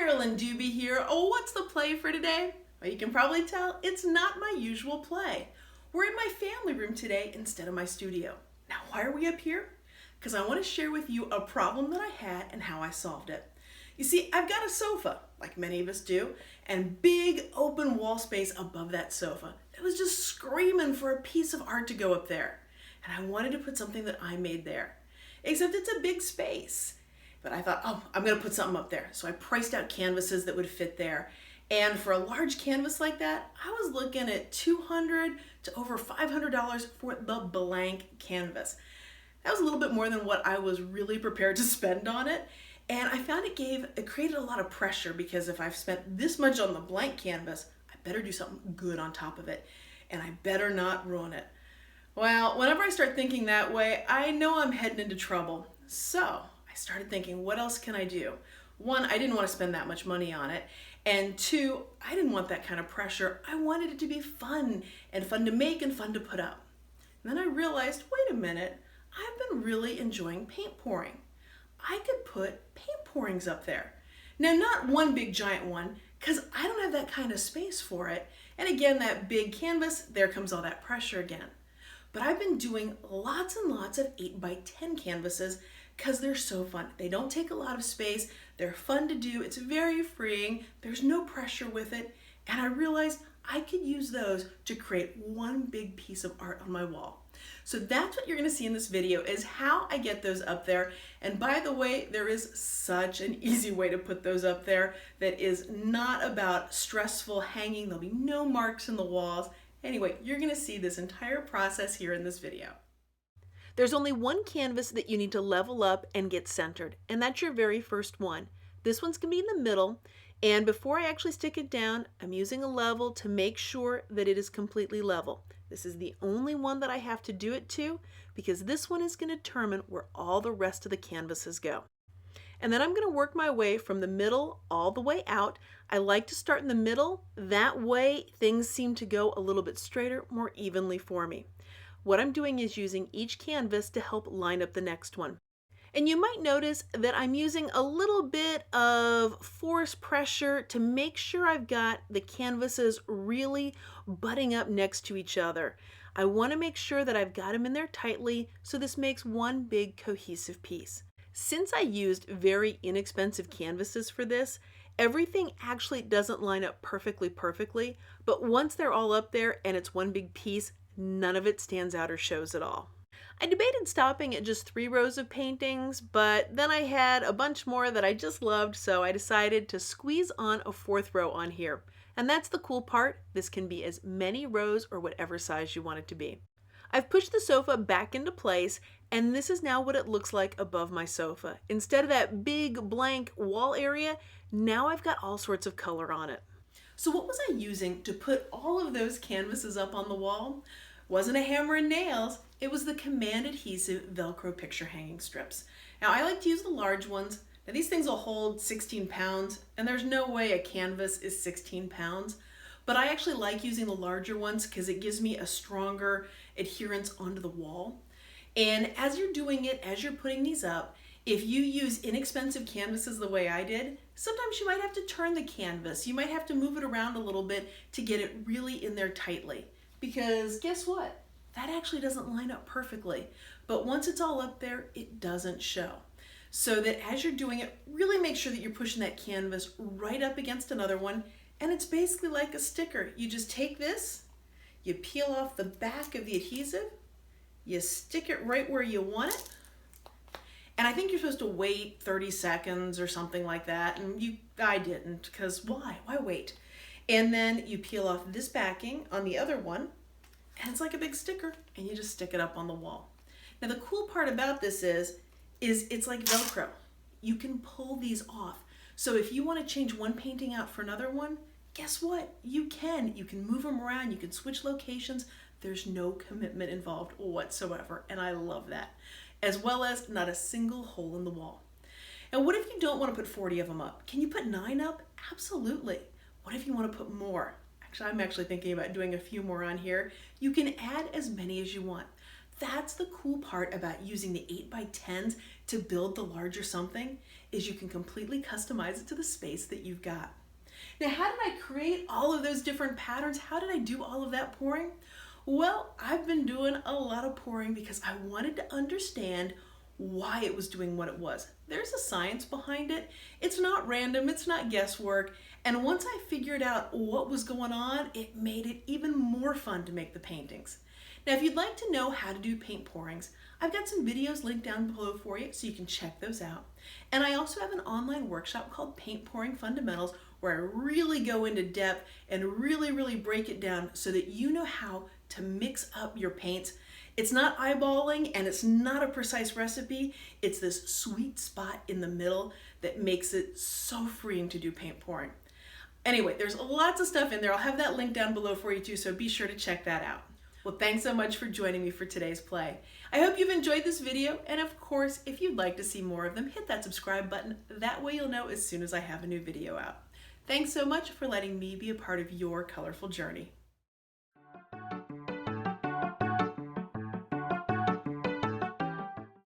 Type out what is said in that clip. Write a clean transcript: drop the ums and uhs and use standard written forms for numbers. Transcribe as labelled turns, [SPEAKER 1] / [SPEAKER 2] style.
[SPEAKER 1] Marilyn Doobie here. Oh, what's the play for today? Well, you can probably tell it's not my usual play. We're in my family room today instead of my studio. Now, why are we up here? Because I want to share with you a problem that I had and how I solved it. You see, I've got a sofa, like many of us do, and big open wall space above that sofa. It was just screaming for a piece of art to go up there. And I wanted to put something that I made there. Except it's a big space. But I thought, oh, I'm going to put something up there. So I priced out canvases that would fit there. And for a large canvas like that, I was looking at $200 to over $500 for the blank canvas. That was a little bit more than what I was really prepared to spend on it. And I found it created a lot of pressure, because if I've spent this much on the blank canvas, I better do something good on top of it. And I better not ruin it. Well, whenever I start thinking that way, I know I'm heading into trouble. So I started thinking, what else can I do? One, I didn't want to spend that much money on it. And two, I didn't want that kind of pressure. I wanted it to be fun, and fun to make and fun to put up. And then I realized, wait a minute, I've been really enjoying paint pouring. I could put paint pourings up there. Now, not one big giant one, because I don't have that kind of space for it. And again, that big canvas, there comes all that pressure again. But I've been doing lots and lots of 8x10 canvases because they're so fun. They don't take a lot of space. They're fun to do. It's very freeing. There's no pressure with it. And I realized I could use those to create one big piece of art on my wall. So that's what you're going to see in this video, is how I get those up there. And by the way, there is such an easy way to put those up there that is not about stressful hanging. There'll be no marks in the walls. Anyway, you're going to see this entire process here in this video. There's only one canvas that you need to level up and get centered, and that's your very first one. This one's going to be in the middle, and before I actually stick it down, I'm using a level to make sure that it is completely level. This is the only one that I have to do it to, because this one is going to determine where all the rest of the canvases go. And then I'm going to work my way from the middle all the way out. I like to start in the middle. That way things seem to go a little bit straighter, more evenly for me. What I'm doing is using each canvas to help line up the next one. And you might notice that I'm using a little bit of force pressure to make sure I've got the canvases really butting up next to each other. I want to make sure that I've got them in there tightly, so this makes one big cohesive piece. Since I used very inexpensive canvases for this, everything actually doesn't line up perfectly, but once they're all up there and it's one big piece, none of it stands out or shows at all. I debated stopping at just 3 rows of paintings, but then I had a bunch more that I just loved, so I decided to squeeze on a 4th row on here. And that's the cool part. This can be as many rows or whatever size you want it to be. I've pushed the sofa back into place, and this is now what it looks like above my sofa. Instead of that big blank wall area, now I've got all sorts of color on it. So what was I using to put all of those canvases up on the wall? Wasn't a hammer and nails, it was the Command Adhesive Velcro picture hanging strips. Now I like to use the large ones. Now these things will hold 16 pounds, and there's no way a canvas is 16 pounds. But I actually like using the larger ones because it gives me a stronger adherence onto the wall. And as you're doing it, as you're putting these up, if you use inexpensive canvases the way I did, sometimes you might have to turn the canvas. You might have to move it around a little bit to get it really in there tightly. Because guess what? That actually doesn't line up perfectly. But once it's all up there, it doesn't show. So that as you're doing it, really make sure that you're pushing that canvas right up against another one. And it's basically like a sticker. You just take this, you peel off the back of the adhesive, you stick it right where you want it. And I think you're supposed to wait 30 seconds or something like that. And I didn't, because why? Why wait? And then you peel off this backing on the other one, and it's like a big sticker, and you just stick it up on the wall. Now the cool part about this is it's like Velcro. You can pull these off. So if you want to change one painting out for another one, guess what? You can. You can move them around. You can switch locations. There's no commitment involved whatsoever, and I love that. As well as not a single hole in the wall. And what if you don't want to put 40 of them up? Can you put 9 up? Absolutely. What if you want to put more? Actually, I'm thinking about doing a few more on here. You can add as many as you want. that's the cool part about using the 8x10s to build the larger something, is you can completely customize it to the space that you've got. Now, how did I create all of those different patterns? How did I do all of that pouring? Well, I've been doing a lot of pouring because I wanted to understand why it was doing what it was. There's a science behind it. It's not random, it's not guesswork. And once I figured out what was going on, it made it even more fun to make the paintings. Now, if you'd like to know how to do paint pourings, I've got some videos linked down below for you so you can check those out. And I also have an online workshop called Paint Pouring Fundamentals where I really go into depth and really break it down so that you know how to mix up your paints. It's not eyeballing and it's not a precise recipe. It's this sweet spot in the middle that makes it so freeing to do paint pouring. Anyway, there's lots of stuff in there. I'll have that link down below for you too, so be sure to check that out. Well, thanks so much for joining me for today's play. I hope you've enjoyed this video, and of course, if you'd like to see more of them, hit that subscribe button. That way you'll know as soon as I have a new video out. Thanks so much for letting me be a part of your colorful journey.